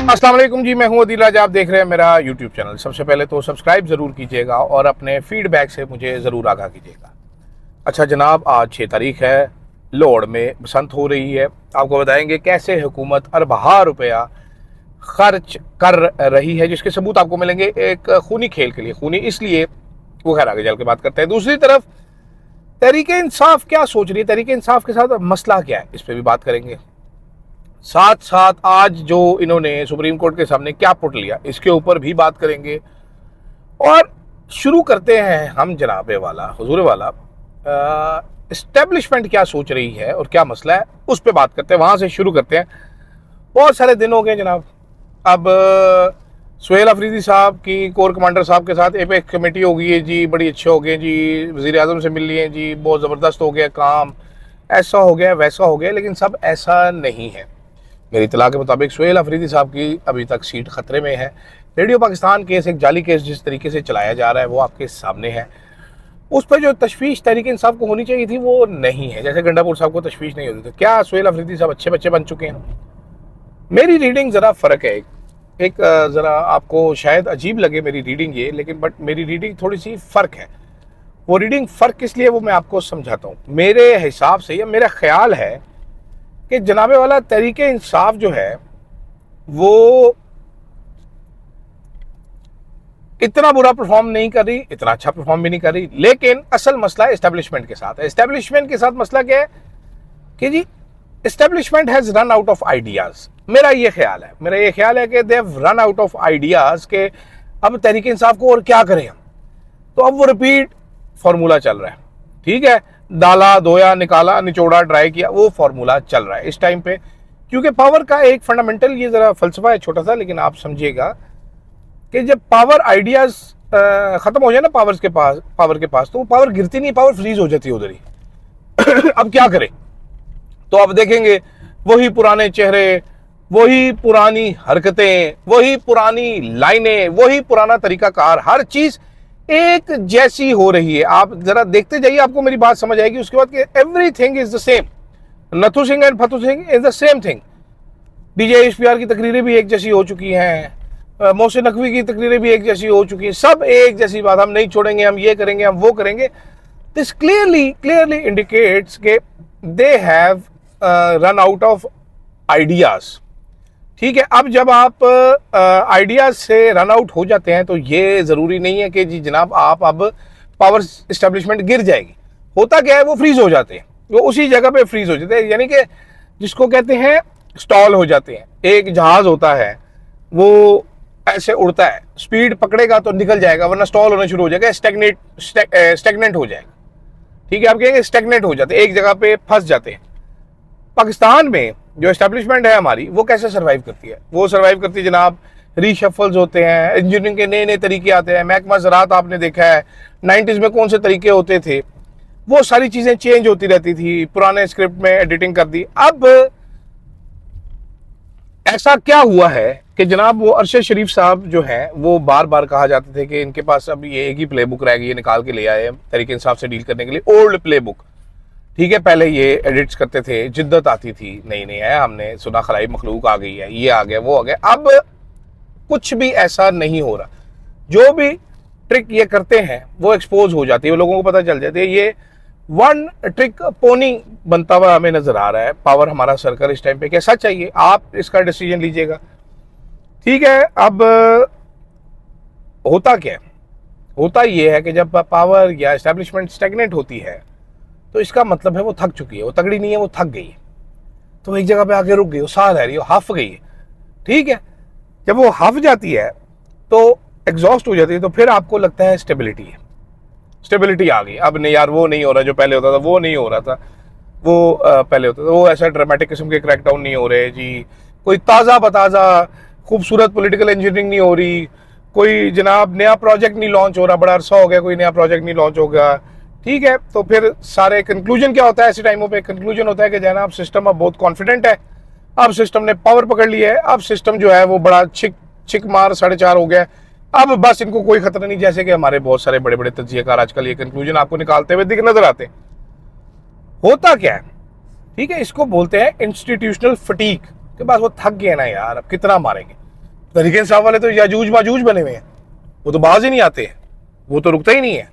अस्सलाम वालेकुम जी, मैं हूं अदील राज। आप देख रहे हैं मेरा यूट्यूब चैनल। सबसे पहले तो सब्सक्राइब ज़रूर कीजिएगा और अपने फीडबैक से मुझे ज़रूर आगाह कीजिएगा। अच्छा जनाब, आज 6 तारीख है, लाहौर में बसंत हो रही है। आपको बताएंगे कैसे हुकूमत अरबा रुपया खर्च कर रही है, जिसके सबूत आपको मिलेंगे एक खूनी खेल के लिए। खूनी इसलिए, वो खैर आगे चल के बात करते हैं। दूसरी तरफ तहरीके इंसाफ क्या सोच रही है, तहरीके इंसाफ के साथ मसला क्या है, इस पर भी बात करेंगे। साथ साथ आज जो इन्होंने सुप्रीम कोर्ट के सामने क्या पुट लिया, इसके ऊपर भी बात करेंगे। और शुरू करते हैं हम जनाबे वाला, हुजूर वाला, एस्टेब्लिशमेंट क्या सोच रही है और क्या मसला है, उस पर बात करते हैं। वहां से शुरू करते हैं। बहुत सारे दिन हो गए जनाब। अब सुहेल अफरीदी साहब की कोर कमांडर साहब के साथ एक कमेटी हो गई है जी, बड़ी अच्छे हो गए जी, वजीर आजम से मिल लिए जी, बहुत ज़बरदस्त हो गया काम, ऐसा हो गया वैसा हो गया। लेकिन सब ऐसा नहीं है। मेरी इतला के मुताबिक सुहेल अफरीदी साहब की अभी तक सीट खतरे में है। रेडियो पाकिस्तान केस एक जाली केस जिस तरीके से चलाया जा रहा है वो आपके सामने है। उस पर जो तशवीश तहरीक इंसाफ को होनी चाहिए थी वो नहीं है। जैसे गंडापुर साहब को तशवीश नहीं होती थी। क्या सुहेल अफरीदी साहब अच्छे बच्चे बन चुके हैं? मेरी रीडिंग ज़रा फ़र्क है। एक ज़रा आपको शायद अजीब लगे मेरी रीडिंग ये, लेकिन बट मेरी रीडिंग थोड़ी सी फ़र्क है। वो रीडिंग फ़र्क किस लिए, वो मैं आपको समझाता हूँ। मेरे हिसाब से या मेरा ख्याल है कि जनाबे वाला तहरीके इंसाफ जो है वो इतना बुरा परफॉर्म नहीं कर रही, इतना अच्छा परफॉर्म भी नहीं कर रही। लेकिन असल मसला एस्टेब्लिशमेंट के साथ है। एस्टेब्लिशमेंट के साथ मसला क्या है कि जी establishment has run out of ideas. मेरा ये ख्याल है कि they have run out of ideas के अब तहरीके इंसाफ को और क्या करें हम। तो अब वो रिपीट फार्मूला चल रहा है। ठीक है, डाला धोया निकाला निचोड़ा ट्राई किया, वो फार्मूला चल रहा है इस टाइम पे। क्योंकि पावर का एक फंडामेंटल ये जरा फलसफा है छोटा सा, लेकिन आप समझिएगा कि जब पावर आइडियाज खत्म हो जाए ना पावर के पास तो वो पावर गिरती नहीं, पावर फ्रीज हो जाती है उधर ही। अब क्या करें? तो अब देखेंगे वही पुराने चेहरे, वही पुरानी हरकतें, वही पुरानी लाइनें, वही पुराना तरीकाकार, हर चीज एक जैसी हो रही है। आप जरा देखते जाइए, आपको मेरी बात समझ आएगी उसके बाद कि everything is the same. Nathu Singh and Fatu Singh is the same thing. DJ HPR की तकरीरें भी एक जैसी हो चुकी हैं, मोहसिन नकवी की तकरीरें भी एक जैसी हो चुकी हैं, सब एक जैसी बात, हम नहीं छोड़ेंगे, हम ये करेंगे, हम वो करेंगे। दिस क्लियरली इंडिकेट्स के दे have run out of ideas. ठीक है, अब जब आप आइडियाज से रन आउट हो जाते हैं तो ये ज़रूरी नहीं है कि जी जनाब आप अब पावर इस्टेब्लिशमेंट गिर जाएगी। होता क्या है, वो फ्रीज हो जाते हैं, वो उसी जगह पे फ्रीज हो जाते हैं, यानी कि जिसको कहते हैं स्टॉल हो जाते हैं। एक जहाज़ होता है वो ऐसे उड़ता है, स्पीड पकड़ेगा तो निकल जाएगा, वरना स्टॉल होना शुरू हो जाएगा, स्टेगनेंट हो जाएगा। ठीक है, आप कहेंगे स्टेगनेंट हो जाते हैं, एक जगह पे फंस जाते हैं। पाकिस्तान में जो एस्टेब्लिशमेंट है हमारी, वो कैसे सर्वाइव करती है? वो सर्वाइव करती है जनाब, रीशफल्स होते हैं, इंजीनियरिंग के नए नए तरीके आते हैं। महकमा ज़राअत आपने देखा है 90s में कौन से तरीके होते थे, वो सारी चीज़ें चेंज होती रहती थी, पुराने स्क्रिप्ट में एडिटिंग कर दी। अब ऐसा क्या हुआ है कि जनाब वो अरशद शरीफ साहब जो हैं वो बार बार कहा जाते थे कि इनके पास अब ये एक ही प्ले बुक रह गई है, निकाल के ले आए तहरीके इंसाफ से डील करने के लिए, ओल्ड प्ले बुक। ठीक है, पहले ये एडिट्स करते थे, जिद्दत आती थी, नहीं है, हमने सुना खलाई मखलूक आ गई है, ये आ गया वो आ गया। अब कुछ भी ऐसा नहीं हो रहा। जो भी ट्रिक ये करते हैं वो एक्सपोज हो जाती है, वो लोगों को पता चल जाती है। ये वन ट्रिक पोनी बनता हुआ हमें नजर आ रहा है पावर हमारा सर्कल इस टाइम पे। कैसा चाहिए, आप इसका डिसीजन लीजिएगा। ठीक है, अब होता क्या है? होता ये है कि जब पावर या एस्टेब्लिशमेंट स्टेगनेंट होती है तो इसका मतलब है वो थक चुकी है, वो तगड़ी नहीं है, वो थक गई है। तो एक जगह पे आके रुक गई, वो साह रह रही है, वो हफ गई है। ठीक है, जब वो हफ जाती है तो एग्जॉस्ट हो जाती है, तो फिर आपको लगता है स्टेबिलिटी है, स्टेबिलिटी आ गई। अब नहीं यार, वो नहीं हो रहा जो पहले होता था, वो नहीं हो रहा था, वो पहले होता था, वो ऐसा ड्रामेटिक किस्म के क्रैकडाउन नहीं हो रहे जी, कोई ताज़ा बताज़ा खूबसूरत पॉलिटिकल इंजीनियरिंग नहीं हो रही, कोई जनाब नया प्रोजेक्ट नहीं लॉन्च हो रहा, बड़ा अरसा हो गया कोई नया प्रोजेक्ट नहीं लॉन्च होगा। ठीक है, तो फिर सारे कंक्लूजन क्या होता है ऐसे टाइमों पे? कंक्लूजन होता है कि जनाब सिस्टम अब बहुत कॉन्फिडेंट है, अब सिस्टम ने पावर पकड़ ली है, अब सिस्टम जो है वो बड़ा छिक मार 4.5 हो गया, अब बस इनको कोई खतरा नहीं। जैसे कि हमारे बहुत सारे बड़े बड़े तज्जियाकार आजकल ये कंक्लूजन आपको निकालते हुए दिख नजर आते। होता क्या है? ठीक है, इसको बोलते हैं इंस्टीट्यूशनल फटीक, के पास वो थक गए ना यार, अब कितना मारेंगे। तरीके इंसाफ वाले तो याजूज माजूज बने हुए हैं, वो तो बाज ही नहीं आते हैं, वो तो रुकता ही नहीं है।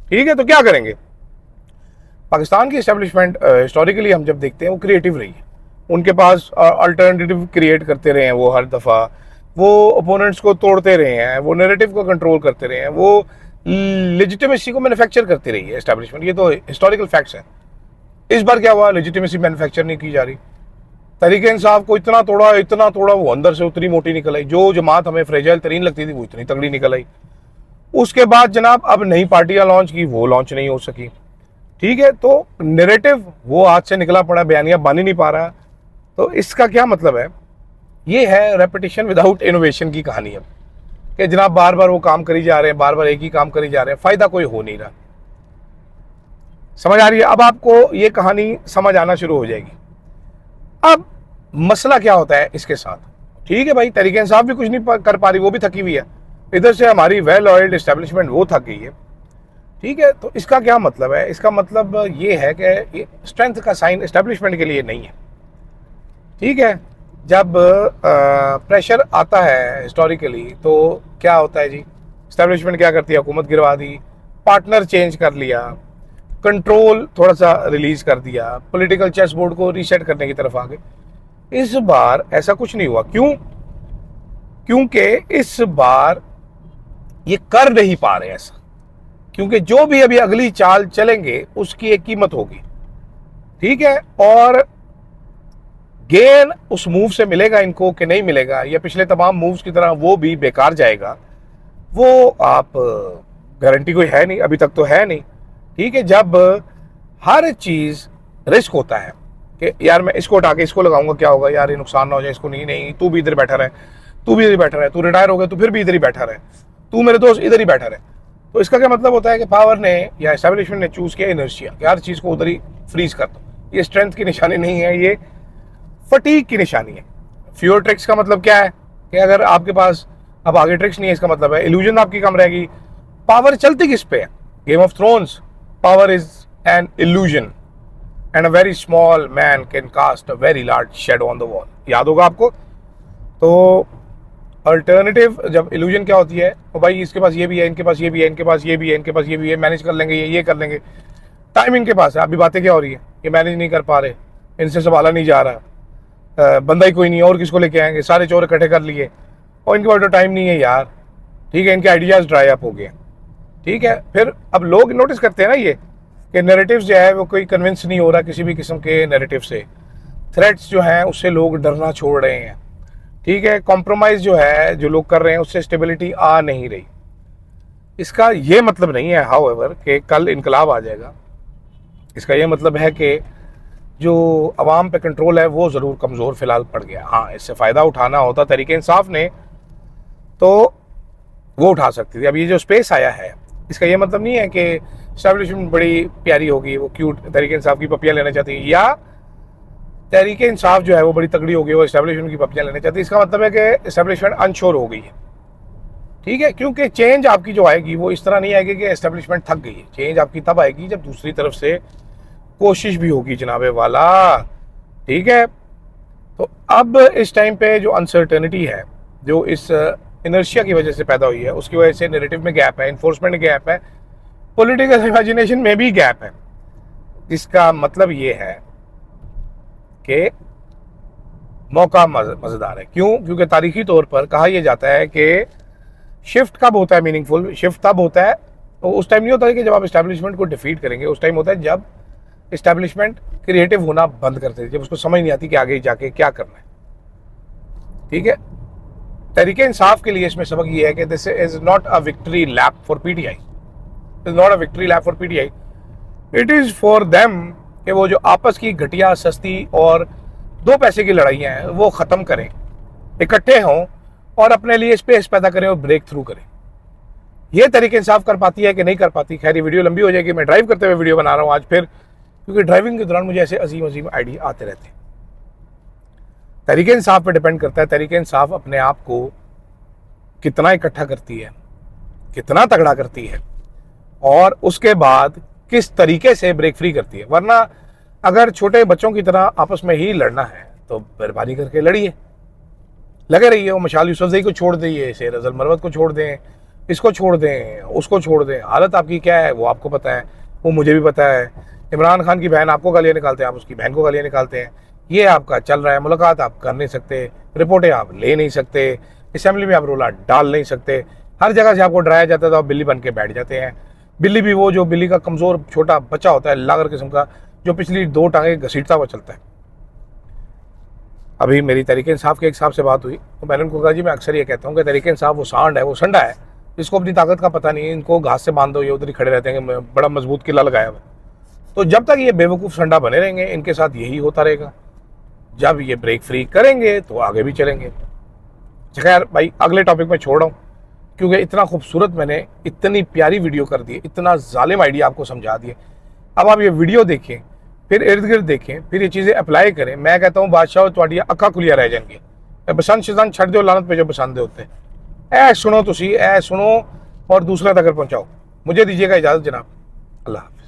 ठीक है, तो क्या करेंगे? पाकिस्तान की एस्टेब्लिशमेंट हिस्टोरिकली हम जब देखते हैं वो क्रिएटिव रही है, उनके पास अल्टरनेटिव क्रिएट करते रहे हैं, वो हर दफ़ा वो ओपोनेंट्स को तोड़ते रहे हैं, वो नैरेटिव को कंट्रोल करते रहे हैं, वो लेजिटिमेसी को मैन्युफैक्चर करती रही है एस्टेब्लिशमेंट। ये तो हिस्टोरिकल फैक्ट्स हैं। इस बार क्या हुआ? लेजिटिमेसी मैन्युफैक्चर नहीं की जा रही। तरीके इंसाफ को इतना तोड़ा, वो अंदर से उतनी मोटी निकल आई। जो जमात हमें फ्रेजाइल तरीन लगती थी वो इतनी तगड़ी निकल आई। उसके बाद जनाब अब नई पार्टियां लॉन्च की, वो लॉन्च नहीं हो सकी। ठीक है, तो नैरेटिव वो हाथ से निकला पड़ा, बयानिया बन ही नहीं पा रहा। तो इसका क्या मतलब है? ये है रेपिटेशन विदाउट इनोवेशन की कहानी। अब कि जनाब बार बार वो काम करी जा रहे हैं, बार बार एक ही काम करी जा रहे हैं, फायदा कोई हो नहीं रहा। समझ आ रही है? अब आपको ये कहानी समझ आना शुरू हो जाएगी। अब मसला क्या होता है इसके साथ? ठीक है भाई, तरीके इंसाफ भी कुछ नहीं कर पा रही, वो भी थकी हुई है। इधर से हमारी वेल ऑयल्ड एस्टेब्लिशमेंट वो थक गई है। ठीक है, तो इसका क्या मतलब है? इसका मतलब ये है कि ये स्ट्रेंथ का साइन एस्टेब्लिशमेंट के लिए नहीं है। ठीक है, जब प्रेशर आता है हिस्टोरिकली तो क्या होता है जी? एस्टेब्लिशमेंट क्या करती है? हुकूमत गिरवा दी, पार्टनर चेंज कर लिया, कंट्रोल थोड़ा सा रिलीज कर दिया, पॉलिटिकल चेस बोर्ड को रीसेट करने की तरफ आ गए। इस बार ऐसा कुछ नहीं हुआ। क्यों? क्योंकि इस बार ये कर नहीं पा रहे ऐसा, क्योंकि जो भी अभी अगली चाल चलेंगे उसकी एक कीमत होगी। ठीक है, और गेन उस मूव से मिलेगा इनको कि नहीं मिलेगा, या पिछले तमाम मूव्स की तरह वो भी बेकार जाएगा, वो आप गारंटी कोई है नहीं, अभी तक तो है नहीं। ठीक है, जब हर चीज रिस्क होता है कि यार मैं इसको हटा के इसको लगाऊंगा क्या होगा, यार ये नुकसान ना हो जाए, इसको नहीं नहीं तू भी इधर बैठा रहे, तू भी इधर बैठा रहे, तू रिटायर हो गया तो फिर भी इधर ही बैठा रहे, तू मेरे दोस्त इधर ही बैठा रहे। तो इसका क्या मतलब होता है कि पावर ने या एस्टेब्लिशमेंट ने चूज किया इनर्शिया कि हर चीज को उधर ही फ्रीज कर दो। ये स्ट्रेंथ की निशानी नहीं है, ये फटीक की निशानी है। फ्यूअर ट्रिक्स का मतलब क्या है कि अगर आपके पास अब आगे ट्रिक्स नहीं है, इसका मतलब है इल्यूजन आपकी कम रहेगी। पावर चलती किस पे है? Game of Thrones, power is an illusion and a very small man can cast a very large shadow on the wall. याद होगा आपको। तो अल्टरनेटिव जब इल्यूजन क्या होती है, तो भाई इसके पास ये भी है, इनके पास ये भी है, इनके पास ये भी है, इनके पास ये भी है, मैनेज कर लेंगे, ये कर लेंगे। टाइम इनके पास है। अभी बातें क्या हो रही है? ये मैनेज नहीं कर पा रहे, इनसे संभाला नहीं जा रहा, बंदा ही कोई नहीं, और किसको लेके आएंगे, सारे चोर इकट्ठे कर लिए, और इनके पास तो टाइम नहीं है यार। ठीक है, इनके आइडियाज ड्राई अप हो गए। ठीक है, फिर अब लोग नोटिस करते हैं ना ये कि नैरेटिव्स जो है वो कोई कन्विंस नहीं हो रहा किसी भी किस्म के नैरेटिव से। थ्रेट्स जो हैं उससे लोग डरना छोड़ रहे हैं। ठीक है, कॉम्प्रोमाइज जो है जो लोग कर रहे हैं उससे स्टेबिलिटी आ नहीं रही। इसका ये मतलब नहीं है हाउएवर कि कल इनकलाब आ जाएगा। इसका ये मतलब है कि जो अवाम पे कंट्रोल है वो ज़रूर कमज़ोर फिलहाल पड़ गया। हाँ, इससे फ़ायदा उठाना होता तरीके इंसाफ ने तो वो उठा सकती थी। अब ये जो स्पेस आया है इसका ये मतलब नहीं है कि एस्टेब्लिशमेंट बड़ी प्यारी होगी, वो क्यूट तरीके इंसाफ की पपियाँ लेना चाहती है, या तरीके इंसाफ जो है वो बड़ी तगड़ी होगी, वो एस्टेब्लिशमेंट की पपियाँ लेना चाहती है। इसका मतलब है कि एस्टेब्लिशमेंट अनश्योर हो गई है। ठीक है, क्योंकि चेंज आपकी जो आएगी वो इस तरह नहीं आएगी कि एस्टेब्लिशमेंट थक गई है। चेंज आपकी तब आएगी जब दूसरी तरफ से कोशिश भी होगी जनाबे वाला। ठीक है, तो अब इस टाइम पे जो अनसर्टेनिटी है जो इस इनर्शिया की वजह से पैदा हुई है, उसकी वजह से नैरेटिव में गैप है, इन्फोर्समेंट में गैप है, पॉलिटिकल इमेजिनेशन में भी गैप है। इसका मतलब ये है कि मौका मजेदार है। क्यों? क्योंकि तारीखी तौर पर कहा यह जाता है कि शिफ्ट कब होता है मीनिंगफुल? शिफ्ट तब होता है, तो उस टाइम नहीं होता है कि जब आप एस्टेब्लिशमेंट को डिफीट करेंगे, उस टाइम होता है जब एस्टेब्लिशमेंट क्रिएटिव होना बंद करते थे, जब उसको समझ नहीं आती कि आगे जाके क्या करना है। ठीक है, तरीके इंसाफ के लिए इसमें सबक ये है कि this is not a victory lap for PTI, is not a victory lap for PTI, it is for them कि वो जो आपस की घटिया सस्ती और दो पैसे की लड़ाइयाँ हैं वो ख़त्म करें, इकट्ठे हों और अपने लिए स्पेस पैदा करें और ब्रेक थ्रू करें। ये तरीके इंसाफ कर पाती है कि नहीं कर पाती? खैर ये वीडियो लंबी हो जाएगी, मैं ड्राइव करते हुए वीडियो बना रहा हूँ आज फिर, क्योंकि ड्राइविंग के दौरान मुझे ऐसे अजीम अजीम आइडिया आते रहते हैं। तरीके इंसाफ पे डिपेंड करता है तरीके इंसाफ अपने आप को कितना इकट्ठा करती है, कितना तगड़ा करती है, और उसके बाद किस तरीके से ब्रेक फ्री करती है। वरना अगर छोटे बच्चों की तरह आपस में ही लड़ना है तो मेहरबानी करके लड़िए, लगे रहिए। वो मशाल यूसुफजई को छोड़ दिए, शेर अजल मरवत को छोड़ दें, इसको छोड़ दें, उसको छोड़ दें, हालत आपकी क्या है वो आपको पता है, वो मुझे भी पता है। इमरान खान की बहन आपको गालियाँ निकालते हैं, आप उसकी बहन को गालियाँ निकालते हैं। ये आपका चल रहा है। मुलाकात आप कर नहीं सकते, रिपोर्टें आप ले नहीं सकते, असेंबली में आप रोला डाल नहीं सकते। हर जगह से आपको डराया जाता है तो आप बिल्ली बन के बैठ जाते हैं। बिल्ली भी वो जो बिल्ली का कमज़ोर छोटा बच्चा होता है, लागर किस्म का, जो पिछली 2 टांगें घसीटता हुआ चलता है। अभी मेरी तहरीक इंसाफ के एक साहब से बात हुई तो मैंने उनको कहा जी मैं अक्सर ये कहता हूँ कि तहरीक इंसाफ वो सांड है, वो संडा है, इसको अपनी ताकत का पता नहीं है, इनको घास से बांध दो, ये उधर ही खड़े रहते हैं कि बड़ा मजबूत किला लगाया हुआ। तो जब तक ये बेवकूफ़ संडा बने रहेंगे इनके साथ यही होता रहेगा। जब ये ब्रेक फ्री करेंगे तो आगे भी चलेंगे। खैर भाई, अगले टॉपिक में छोड़ रहा हूँ क्योंकि इतना खूबसूरत मैंने इतनी प्यारी वीडियो कर दी, इतना जालिम आइडिया आपको समझा दिए। अब आप ये वीडियो देखें, फिर इर्द गिर्द देखें, फिर ये चीज़ें अप्लाई करें। मैं कहता हूँ बादशाह थोड़ी अक्खा खुलिया रह जाएंगे। बसंत शसान छड़ दो, लानत पे जो बसंत होते ऐ सुनो तुसी, ऐ सुनो और दूसरा तक पहुँचाओ। मुझे दीजिएगा इजाज़त जनाब। अल्लाह।